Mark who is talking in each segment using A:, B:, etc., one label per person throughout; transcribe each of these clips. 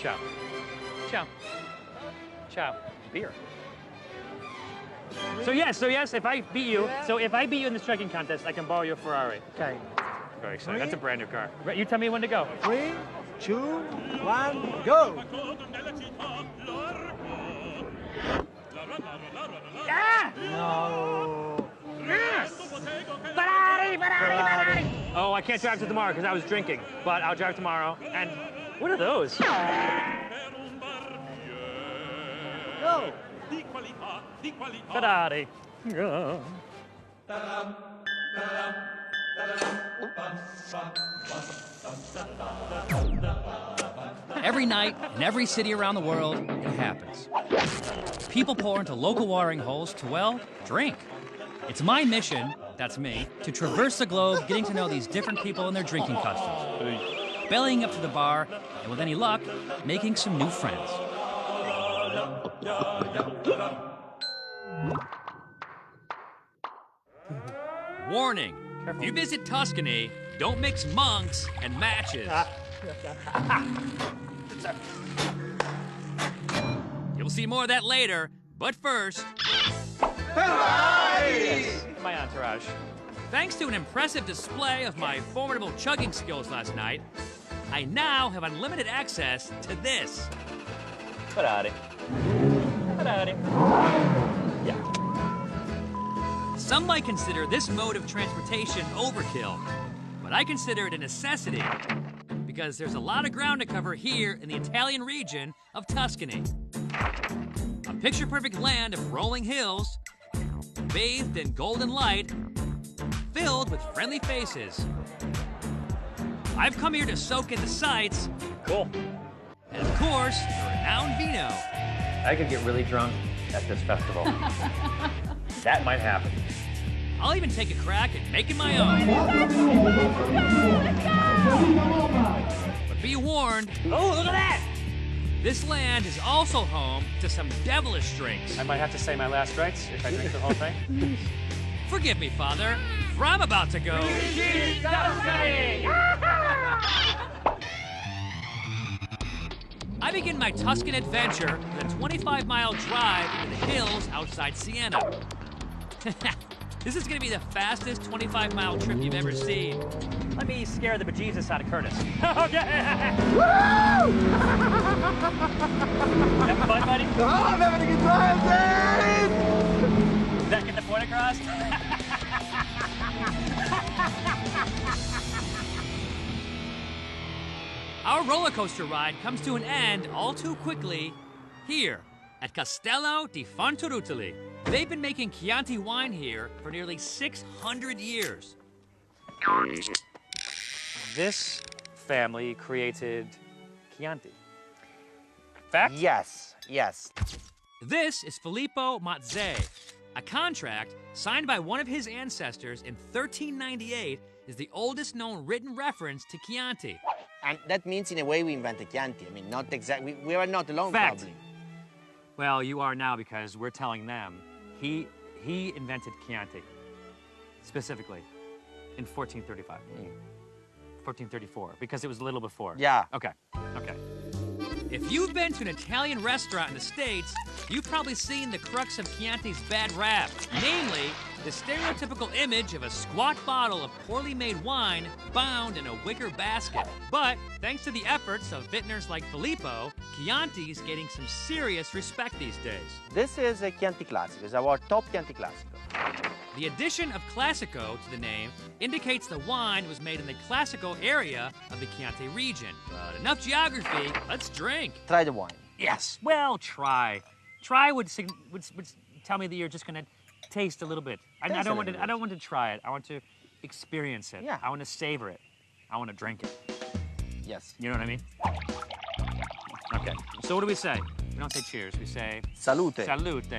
A: Ciao. Ciao. Ciao. Beer. So yes, if I beat you, in this trekking contest, I can borrow your Ferrari.
B: Okay.
A: Very excited. That's a brand new car. Right, you tell me when to go.
B: 3, 2, 1, go!
A: Ah!
B: No.
A: Yes! Ferrari! Oh, I can't drive to tomorrow because I was drinking, but I'll drive tomorrow. And what are those?
B: Go!
A: Ferrari. Yeah.
C: Every night, in every city around the world, it happens. People pour into local watering holes to, well, drink. It's my mission, that's me, to traverse the globe getting to know these different people and their drinking customs. Bellying up to the bar, and with any luck, making some new friends. Warning, if you visit Tuscany, don't mix monks and matches. You'll see more of that later, but first...
A: My entourage.
C: Thanks to an impressive display of my formidable chugging skills last night, I now have unlimited access to this.
A: Ferrari. Ferrari. Yeah.
C: Some might consider this mode of transportation overkill, but I consider it a necessity because there's a lot of ground to cover here in the Italian region of Tuscany. A picture-perfect land of rolling hills, bathed in golden light, filled with friendly faces. I've come here to soak in the sights.
A: Cool.
C: And of course, the renowned vino.
A: I could get really drunk at this festival. That might happen.
C: I'll even take a crack at making my own. But be warned.
A: Oh, look at that!
C: This land is also home to some devilish drinks.
A: I might have to say my last rites if I drink the whole thing.
C: Forgive me, Father, for I'm about to go. I begin my Tuscan adventure with a 25-mile drive into the hills outside Siena. This is gonna be the fastest 25-mile trip you've ever seen.
A: Let me scare the bejesus out of Curtis. Okay!
B: Woo!
A: Having fun, buddy?
B: Oh, I'm having a good time, Dad!
A: Does that get the point across?
C: Our roller coaster ride comes to an end all too quickly here at Castello di Fontarutoli. They've been making Chianti wine here for nearly 600 years.
A: This family created Chianti. Fact?
D: Yes, yes.
C: This is Filippo Mazzei. A contract signed by one of his ancestors in 1398 is the oldest known written reference to Chianti.
D: And that means, in a way, we invented Chianti. I mean, not exactly. We are not alone,
A: Fact.
D: probably.
A: Well, you are now because we're telling them he invented Chianti, specifically, in 1435. 1434, because it was a little before.
D: Yeah.
A: Okay, okay.
C: If you've been to an Italian restaurant in the States, you've probably seen the crux of Chianti's bad rap. Namely, the stereotypical image of a squat bottle of poorly made wine bound in a wicker basket. But thanks to the efforts of vintners like Filippo, Chianti's getting some serious respect these days.
D: This is a Chianti Classico. It's our top Chianti Classico.
C: The addition of Classico to the name indicates the wine was made in the Classico area of the Chianti region. But enough geography, let's drink.
D: Try the wine.
A: Yes. Well, try. Try would tell me that you're just gonna taste a little bit. I don't want to try it. I want to experience it.
D: Yeah.
A: I want to savor it. I want to drink it.
D: Yes.
A: You know what I mean? Okay. So what do we say? We don't say cheers. We say
D: Salute.
A: salute.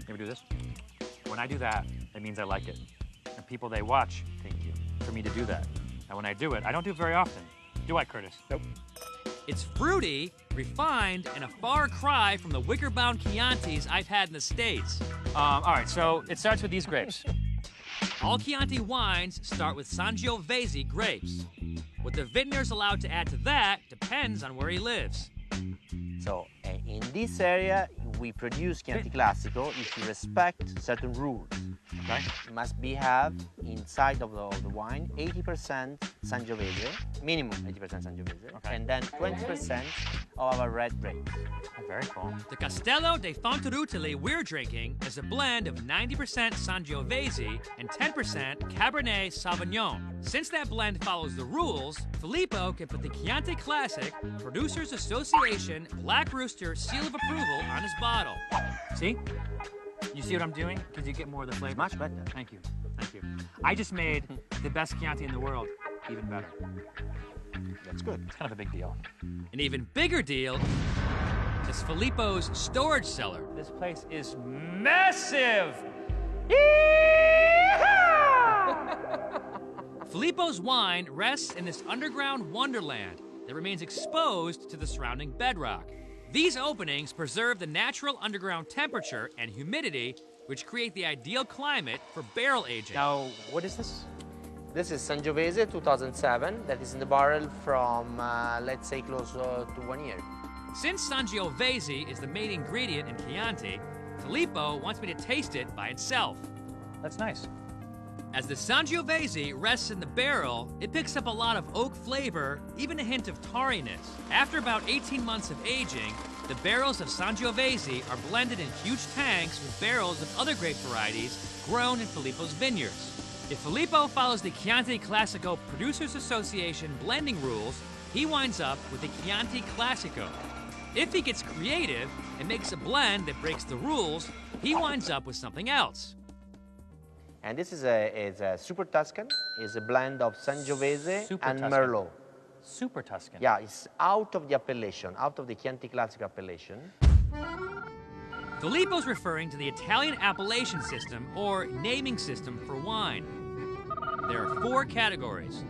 A: Can we do this? When I do that, it means I like it. And people they watch thank you for me to do that. And when I do it, I don't do it very often. Do I, Curtis? Nope.
C: It's fruity, refined, and a far cry from the wicker-bound Chiantis I've had in the States.
A: All right, so it starts with these grapes.
C: All Chianti wines start with Sangiovese grapes. What the vintner's allowed to add to that depends on where he lives.
D: So in this area, we produce Chianti Classico if you respect certain rules.
A: Okay.
D: You must have inside of the wine 80% Sangiovese, minimum 80% Sangiovese,
A: Okay.
D: and then 20% of our red grapes.
A: Oh, very cool.
C: The Castello de Fontarutile we're drinking is a blend of 90% Sangiovese and 10% Cabernet Sauvignon. Since that blend follows the rules, Filippo can put the Chianti Classic Producers Association Black Rooster seal of approval on his bottle.
A: See? You see what I'm doing? Because you get more of the flavor.
D: Much better.
A: Thank you. Thank you. I just made the best Chianti in the world even better.
D: That's good.
A: It's kind of a big deal.
C: An even bigger deal is Filippo's storage cellar.
A: This place is massive!
C: Filippo's wine rests in this underground wonderland that remains exposed to the surrounding bedrock. These openings preserve the natural underground temperature and humidity, which create the ideal climate for barrel aging.
A: Now, what is this?
D: This is Sangiovese 2007 that is in the barrel from, let's say, close to 1 year.
C: Since Sangiovese is the main ingredient in Chianti, Filippo wants me to taste it by itself.
A: That's nice.
C: As the Sangiovese rests in the barrel, it picks up a lot of oak flavor, even a hint of tarriness. After about 18 months of aging, the barrels of Sangiovese are blended in huge tanks with barrels of other grape varieties grown in Filippo's vineyards. If Filippo follows the Chianti Classico Producers Association blending rules, he winds up with the Chianti Classico. If he gets creative and makes a blend that breaks the rules, he winds up with something else.
D: And this is a Super Tuscan. It's a blend of Sangiovese
A: Super
D: and
A: Tuscan.
D: Merlot.
A: Super Tuscan.
D: Yeah, it's out of the appellation, out of the Chianti Classico appellation.
C: Filippo's referring to the Italian appellation system, or naming system for wine. There are 4 categories.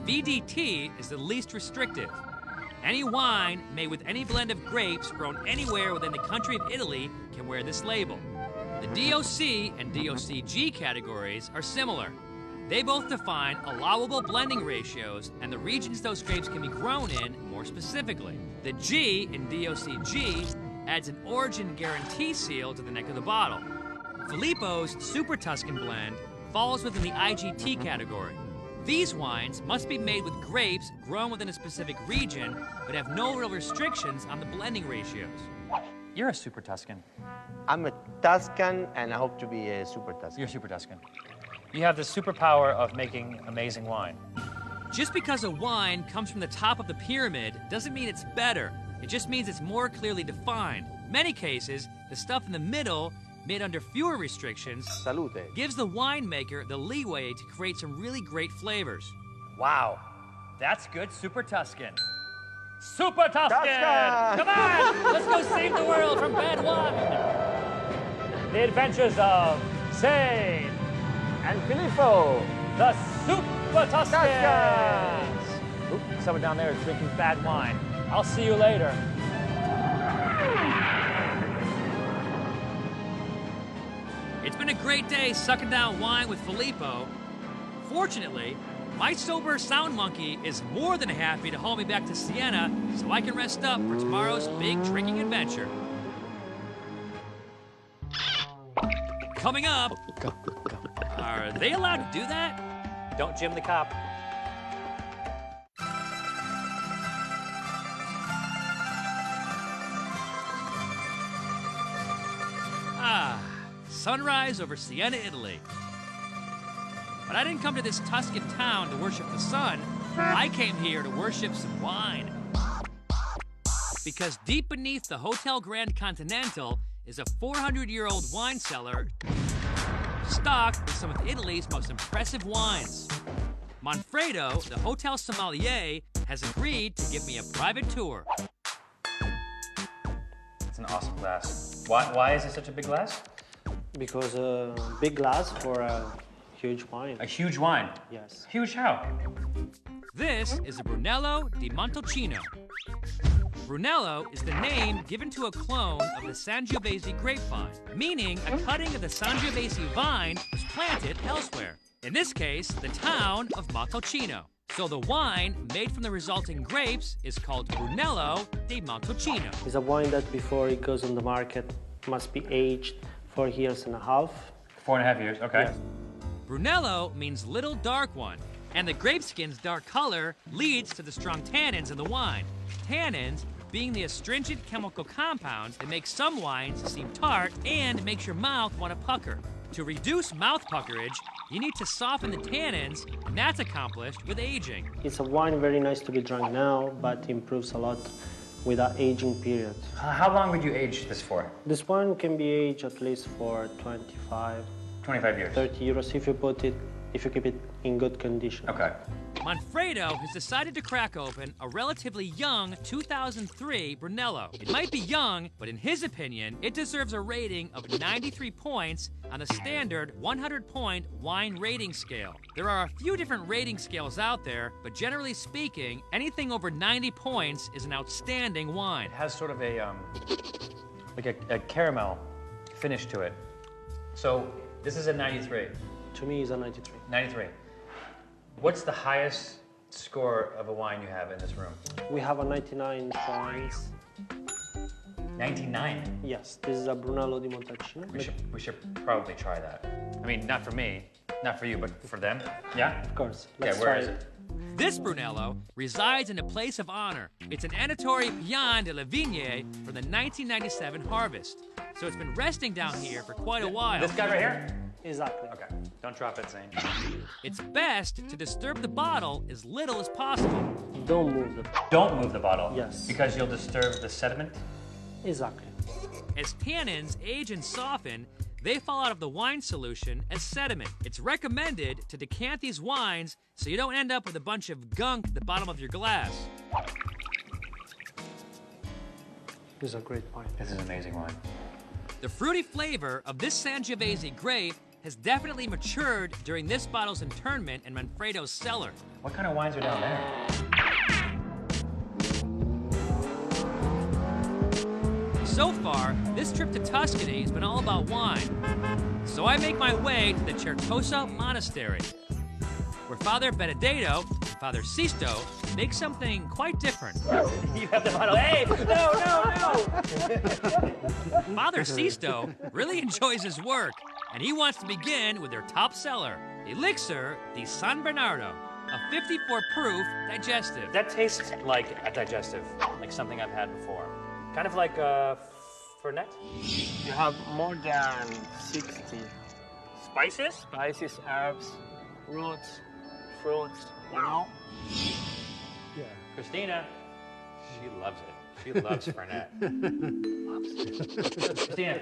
C: VDT is the least restrictive. Any wine made with any blend of grapes grown anywhere within the country of Italy can wear this label. The DOC and DOCG categories are similar. They both define allowable blending ratios and the regions those grapes can be grown in more specifically. The G in DOCG adds an origin guarantee seal to the neck of the bottle. Filippo's Super Tuscan blend falls within the IGT category. These wines must be made with grapes grown within a specific region, but have no real restrictions on the blending ratios.
A: You're a Super Tuscan.
D: I'm a Tuscan, and I hope to be a Super Tuscan.
A: You're a Super Tuscan. You have the superpower of making amazing wine.
C: Just because a wine comes from the top of the pyramid doesn't mean it's better. It just means it's more clearly defined. In many cases, the stuff in the middle, made under fewer restrictions,
D: Salute.
C: gives the winemaker the leeway to create some really great flavors.
A: Wow, that's good Super Tuscan. Super Tuscan!
D: Tuscan!
A: Come on, let's go save the world from bad wine. The adventures of Zane and Filippo, the Super Tuscans. Oop, someone down there is drinking bad wine. I'll see you later.
C: It's been a great day sucking down wine with Filippo. Fortunately, my sober sound monkey is more than happy to haul me back to Siena so I can rest up for tomorrow's big drinking adventure. Coming up, are they allowed to do that?
A: Don't Jim the cop.
C: Ah, sunrise over Siena, Italy. But I didn't come to this Tuscan town to worship the sun. I came here to worship some wine. Because deep beneath the Hotel Grand Continental is a 400-year-old wine cellar stocked with some of Italy's most impressive wines. Manfredo, the hotel sommelier, has agreed to give me a private tour.
A: It's an awesome glass. Why is it such a big glass?
B: Because a big glass for a huge wine.
A: A huge wine.
B: Yes.
A: Huge how?
C: This is a Brunello di Montalcino. Brunello is the name given to a clone of the Sangiovese grapevine, meaning a cutting of the Sangiovese vine was planted elsewhere. In this case, the town of Montalcino. So the wine made from the resulting grapes is called Brunello di Montalcino.
B: It's a wine that before it goes on the market must be aged 4 years and a half.
A: 4.5 years, okay.
B: Yes.
C: Brunello means little dark one, and the grape skin's dark color leads to the strong tannins in the wine. Tannins being the astringent chemical compounds that make some wines seem tart and makes your mouth want to pucker. To reduce mouth puckerage, you need to soften the tannins, and that's accomplished with aging.
B: It's a wine very nice to be drunk now, but improves a lot with an aging period.
A: How long would you age this for?
B: This wine can be aged at least for
A: 25 years.
B: 30 euros if you keep it in good condition.
A: Okay.
C: Manfredo has decided to crack open a relatively young 2003 Brunello. It might be young, but in his opinion, it deserves a rating of 93 points on the standard 100-point wine rating scale. There are a few different rating scales out there, but generally speaking, anything over 90 points is an outstanding wine.
A: It has sort of a, like a caramel finish to it. So this is a 93.
B: To me, it's a 93.
A: 93. What's the highest score of a wine you have in this room?
B: We have a 99 points.
A: 99.
B: Yes, this is a Brunello di Montalcino.
A: We should probably try that. I mean, not for me, not for you, but for them. Yeah?
B: Of course.
A: Yeah,
B: Let's
A: where
B: try
A: is it?
C: This Brunello resides in a place of honor. It's an Anatore Pian de la Vigne from the 1997 harvest. So it's been resting down here for quite a while.
A: This guy right here?
B: Exactly.
A: Okay, don't drop it, Zane.
C: It's best to disturb the bottle as little as possible.
B: Don't move the...
A: Don't move the bottle.
B: Yes.
A: Because you'll disturb the sediment.
B: Exactly.
C: As tannins age and soften, they fall out of the wine solution as sediment. It's recommended to decant these wines so you don't end up with a bunch of gunk at the bottom of your glass.
B: This is a great wine.
A: This is amazing wine.
C: The fruity flavor of this Sangiovese grape has definitely matured during this bottle's internment in Manfredo's cellar.
A: What kind of wines are down there?
C: So far, this trip to Tuscany has been all about wine. So I make my way to the Certosa Monastery, where Father Benedetto and Father Sisto make something quite different.
A: You have the bottle. Hey! No!
C: Father Sisto really enjoys his work, and he wants to begin with their top seller, Elixir di San Bernardo, a 54 proof digestive.
A: That tastes like a digestive, like something I've had before. Kind of like Fernet.
E: You have more than 60
A: Spices?
E: spices, herbs, roots, fruits, you know?
B: Yeah.
A: Christina, she loves it. She loves Fernet. Christina,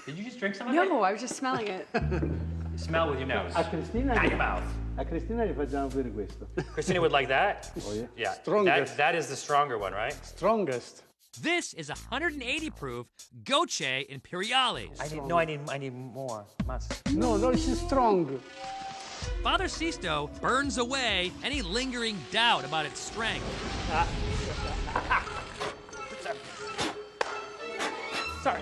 A: did you just drink some of it?
F: No, I was just smelling it.
A: Smell with your nose.
G: A Cristina,
A: Not your mouth.
G: a Cristina gli facciamo bere questo.
A: Christina would like that?
G: Oh, yeah.
A: Yeah.
G: Strongest.
A: That is the stronger one, right?
G: Strongest.
C: This is 180 proof Goce Imperiales.
A: I need more. Must.
G: No, no, it's strong.
C: Father Sisto burns away any lingering doubt about its strength.
A: Sorry.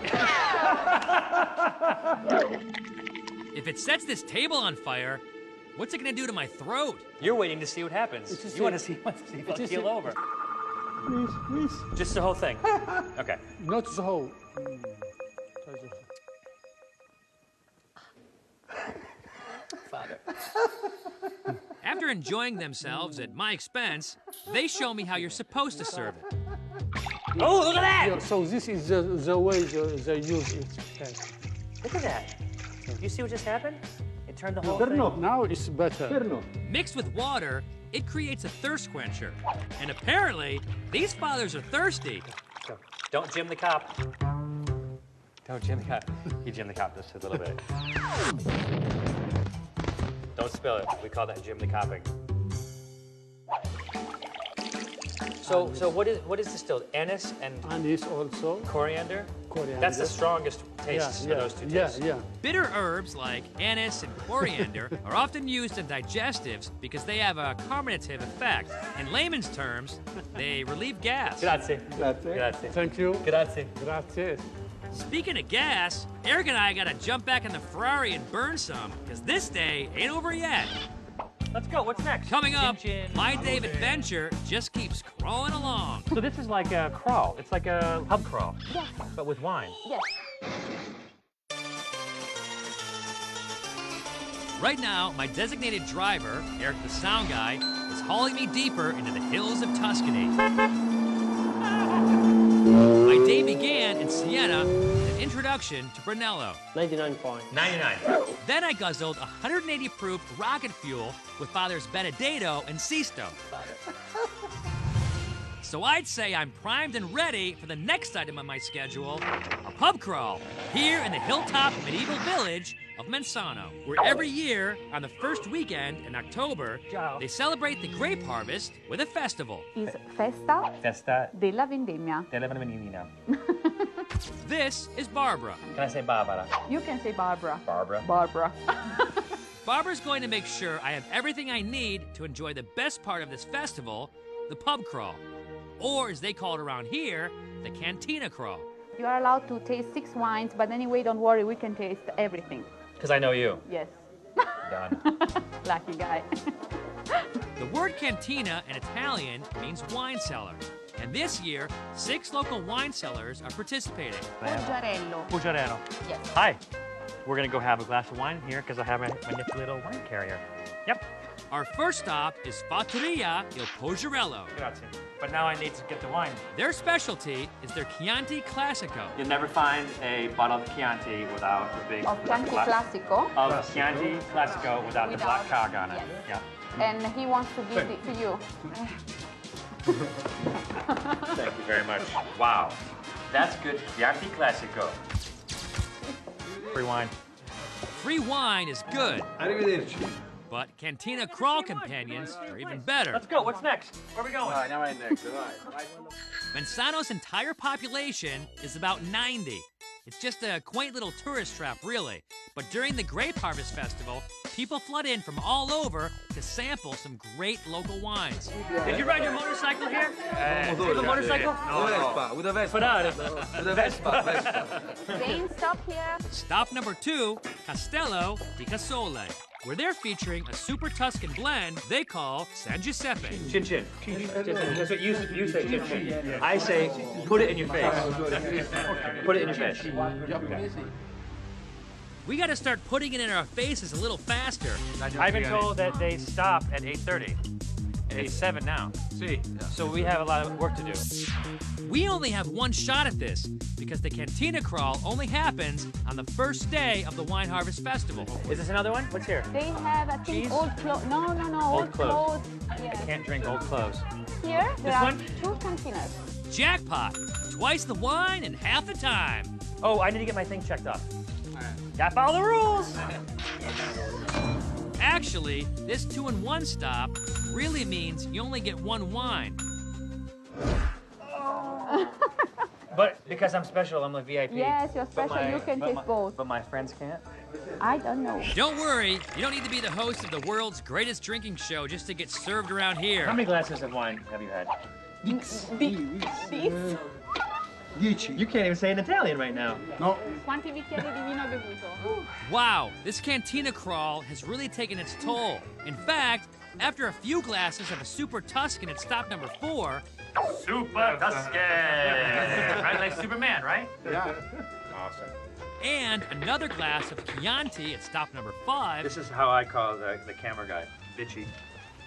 C: If it sets this table on fire, what's it gonna do to my throat?
A: You're waiting to see what happens. You want to see if I'll keel over.
G: Please, please.
A: Just the whole thing. Okay.
G: Not the whole.
A: Father.
C: After enjoying themselves at my expense, they show me how you're supposed to serve it.
A: Oh, look at that!
G: Yeah, so this is the way they use it.
A: Look at that. You see what just happened? It turned the whole
G: Perno. Now it's better. Perno.
C: Mixed with water, it creates a thirst quencher. And apparently, these fathers are thirsty.
A: thing. Don't Jim the cop. Don't Jim the cop. He Jim the cop just a little bit. Don't spill it. We call that Jim the copping. So what is distilled? Anise and
G: Anise also.
A: coriander?
G: Coriander.
A: That's the strongest tastes
G: Yeah,
A: of those two
G: yeah,
A: tastes.
G: yeah.
C: Bitter herbs like anise and coriander are often used in digestives because they have a carminative effect. In layman's terms, they relieve gas.
A: Grazie.
G: Grazie.
A: Grazie.
G: Thank you.
A: Grazie.
G: Grazie.
C: Speaking of gas, Eric and I gotta jump back in the Ferrari and burn some, because this day ain't over yet.
A: Let's go. What's next?
C: Coming up,
A: Chin chin.
C: my Dave adventure just keeps crawling along.
A: So this is like a crawl. It's like a pub crawl.
F: Yes.
A: But with wine.
F: Yes.
C: Right now, my designated driver, Eric the sound guy, is hauling me deeper into the hills of Tuscany. My day began in Siena with an introduction to Brunello.
B: 99 points.
A: 99.
C: Then I guzzled 180 proof rocket fuel with Fathers Benedetto and Sisto. So I'd say I'm primed and ready for the next item on my schedule, a pub crawl, here in the hilltop medieval village of Menzano, where every year, on the first weekend in October, they celebrate the grape harvest with a festival.
F: Is Festa
A: Festa
F: della Vendemmia.
A: della Vendemmia.
C: This is Barbara.
A: Can I say Barbara?
F: You can say Barbara.
A: Barbara.
F: Barbara.
C: Barbara's going to make sure I have everything I need to enjoy the best part of this festival, the pub crawl. Or, as they call it around here, the cantina crawl.
F: You are allowed to taste 6 wines, but anyway, don't worry, we can taste everything.
A: Because I know you.
F: Yes.
A: Done.
F: Lucky guy.
C: The word cantina in Italian means wine cellar. And this year, 6 local wine cellars are participating.
F: Poggiarello.
A: Bucciarello.
F: Yes.
A: Hi. We're going to go have a glass of wine here because I have my nifty little wine carrier. Yep.
C: Our first stop is Fattoria il Poggiarello.
A: Grazie. But now I need to get the wine.
C: Their specialty is their Chianti Classico.
A: You'll never find a bottle of Chianti without the big...
F: Of Chianti Classico.
A: Of Chianti Classico without the black cog on it.
F: Yes.
A: Yeah.
F: And he wants to give it to you.
A: Thank you very much. Wow. That's good Chianti Classico. Free wine.
C: Free wine is good,
H: Arrivederci.
C: but Cantina Crawl companions are even better.
A: Let's go. What's next? Where are we going?
H: Andiamo in next, vai.
C: Menzano's entire population is about 90. It's just a quaint little tourist trap, really. But during the Grape Harvest Festival, people flood in from all over to sample some great local wines.
A: Did you ride your motorcycle here? You have a motorcycle?
H: With a Vespa. With a Vespa.
F: Jane, stop here.
C: Stop number 2, Castello di Casole, where they're featuring a super Tuscan blend they call San Giuseppe.
A: Chin chin. That's what you say, chin chin. I say, put it in your face. Put it in your face.
C: We gotta start putting it in our faces a little faster.
A: I've been told that they stop at 8:30. And it's 7 now. So we have a lot of work to do.
C: We only have one shot at this because the Cantina Crawl only happens on the first day of the Wine Harvest Festival.
A: Is this another one? What's here?
F: They have, I think,
A: Cheese?
F: old clothes. No.
A: Old clothes.
F: Yes.
A: Can't drink old clothes.
F: Here,
A: This
F: there are
A: one?
F: 2 cantinas.
C: Jackpot! Twice the wine in half the time.
A: Oh, I need to get my thing checked off. Gotta follow the rules.
C: Actually, this 2-in-1 stop really means you only get 1 wine.
A: But because I'm special, I'm a VIP.
F: Yes, you're special. You can taste both.
A: But my friends can't.
F: I don't know.
C: Don't worry, you don't need to be the host of the world's greatest drinking show just to get served around here.
A: How many glasses of wine have you had? You can't even say in Italian right now.
H: No.
F: Quanti bicchieri di vino hai bevuto?
C: Wow, this Cantina Crawl has really taken its toll. In fact, after a few glasses of a Super Tuscan at stop number 4,
A: Super Tuscan! Right, like Superman, right?
H: Yeah.
A: Awesome.
C: and another glass of Chianti at stop number 5.
A: This is how I call the camera guy, bitchy.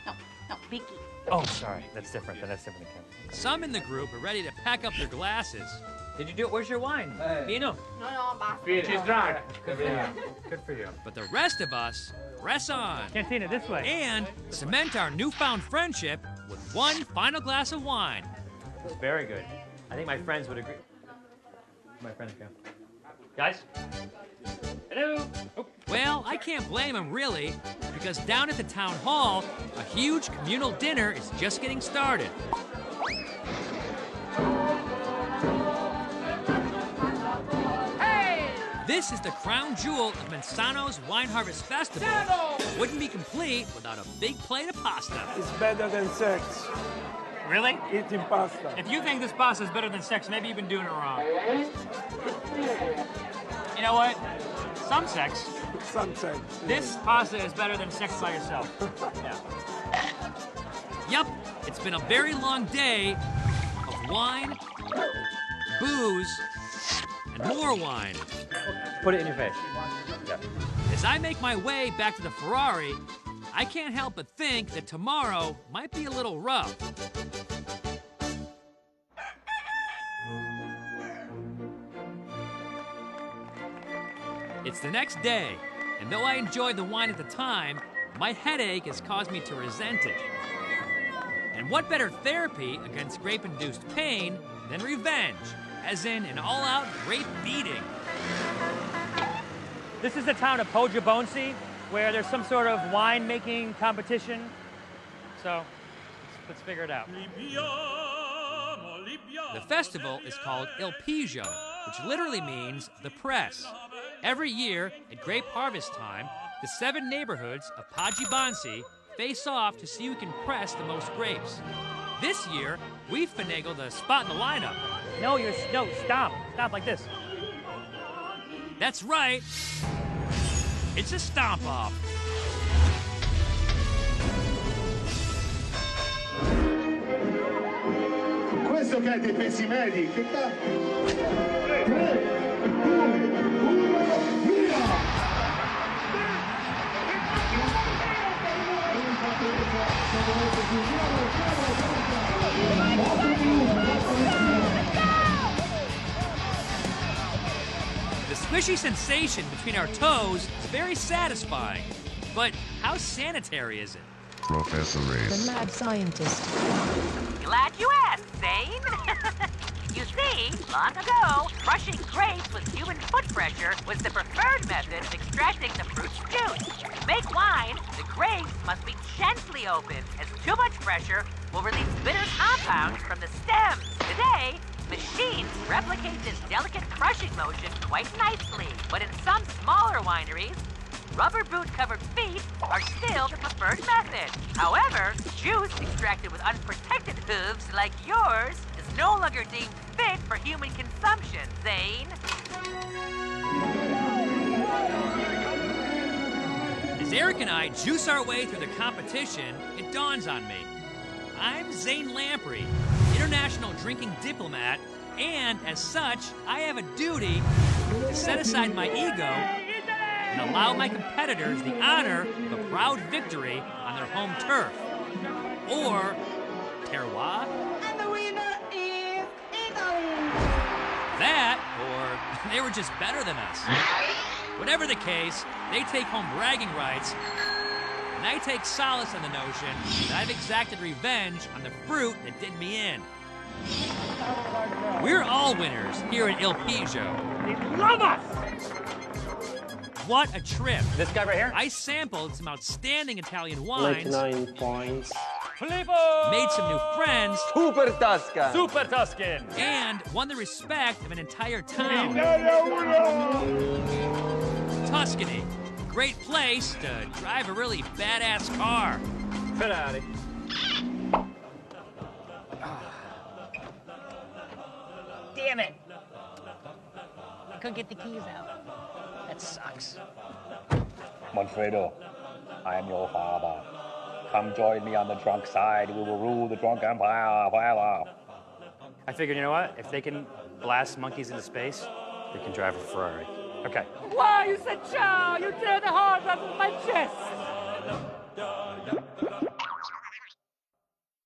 F: No, Vicky.
A: Oh, sorry, that's different. That's different than camera.
C: Some in the group are ready to pack up their glasses.
A: Did you do it? Where's your wine? Vino.
F: No, basta.
A: She's drunk. Good for you. Good for you.
C: But the rest of us press on
A: Cantina, this way.
C: and cement our newfound friendship with one final glass of wine.
A: Very good. I think my friends would agree. My friends go. Guys? Hello? Oh.
C: Well, I can't blame them really, because down at the town hall, a huge communal dinner is just getting started. This is the crown jewel of Menzano's Wine Harvest Festival. Wouldn't be complete without a big plate of pasta.
G: It's better than sex.
A: Really?
G: Eating pasta.
A: If you think this pasta is better than sex, maybe you've been doing it wrong. You know what? some sex,
G: Some sex.
A: this pasta is better than sex by yourself. Yeah.
C: Yup, it's been a very long day of wine, booze, and more wine.
A: Put it in your face. Yeah.
C: As I make my way back to the Ferrari, I can't help but think that tomorrow might be a little rough. It's the next day, and though I enjoyed the wine at the time, my headache has caused me to resent it. And what better therapy against grape-induced pain than revenge, as in an all-out grape beating?
A: This is the town of Poggibonsi, where there's some sort of wine-making competition. So, let's figure it out.
C: The festival is called Il Piggio, which literally means the press. Every year, at grape harvest time, the 7 neighborhoods of Poggibonsi face off to see who can press the most grapes. This year, we finagled a spot in the lineup.
A: No, stop. Stop like this.
C: That's right. It's a stomp-off.
I: Questo che è dei pesi medi, che cazzo? 3, 2, 1, via!
C: The squishy sensation between our toes is very satisfying. But how sanitary is it?
J: Professor Race.
K: The mad scientist.
L: Glad you asked, Zane. You see, long ago, crushing grapes with human foot pressure was the preferred method of extracting the fruit's juice. To make wine, the grapes must be gently opened, as too much pressure will release bitter compounds from the stems. Today, machines replicate this delicate crushing motion quite nicely, but in some smaller wineries, rubber boot-covered feet are still the preferred method. However, juice extracted with unprotected hooves like yours is no longer deemed fit for human consumption, Zane.
C: As Eric and I juice our way through the competition, it dawns on me. I'm Zane Lamprey, international drinking diplomat, and as such, I have a duty to set aside my ego and allow my competitors the honor of a proud victory on their home turf. Or terroir.
K: And the winner is Italy!
C: That, or they were just better than us. Whatever the case, they take home bragging rights, and I take solace in the notion that I've exacted revenge on the fruit that did me in. We're all winners here at Il Piggio.
A: They love us!
C: What a trip.
A: This guy right here?
C: I sampled some outstanding Italian wines,
B: 99 points.
A: Filippo!
C: made some new friends,
H: Super Tuscan.
A: Super Tuscan!
C: and won the respect of an entire town. Tuscany, a great place to drive a really badass car.
H: Ferrari.
L: Damn it. I couldn't get the keys out. That sucks.
M: Manfredo, I am your father. Come join me on the drunk side. We will rule the drunk empire forever.
A: I figured, you know what? If they can blast monkeys into space, they can drive a Ferrari. Okay.
K: Why, you said ciao! You tear the heart out of my chest!